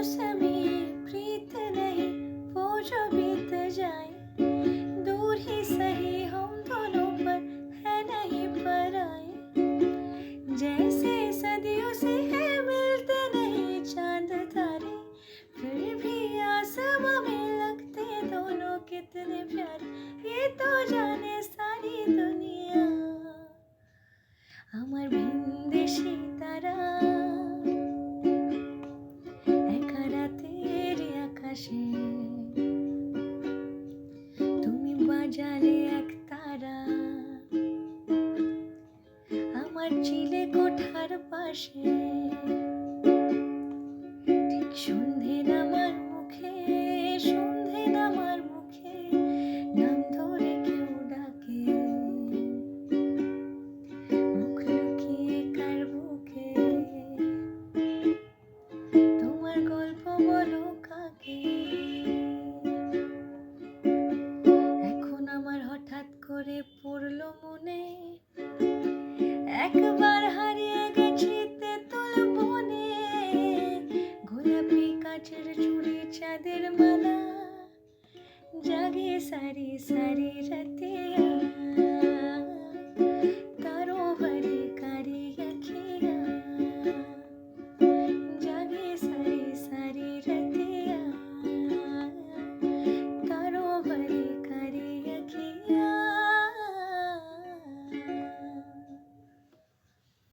मौसमी प्रीत नहीं, वो जो बीत जाए। दूर ही सही हम दोनों पर है नहीं पराए। जैसे सदियों से है मिलते नहीं चांद तारे, फिर भी आसमां में लगते दोनों कितने प्यारे। ये तो जाने सारी दुनिया, আমার ভিনদেশী তারা একা রাতের আকাশে, তুমি বাজালে এক তারা আমার চিলে কোঠার পাশে। ঠিক সন্ধে নামার মুখে, সন্ধে নামার মুখে নাম ধরে কেউ ডাকে, মুখ লুকিয়ে কার বুকে, তোমার গল্প বলো কাকে। এখন আমার হঠাৎ করে পড়লো মনে, একবার হারিয়ে গেছি তেঁতুল বনে। গোলাপি কাচের চুড়ি চাঁদের মালা জাগে সারি সারি রাতে।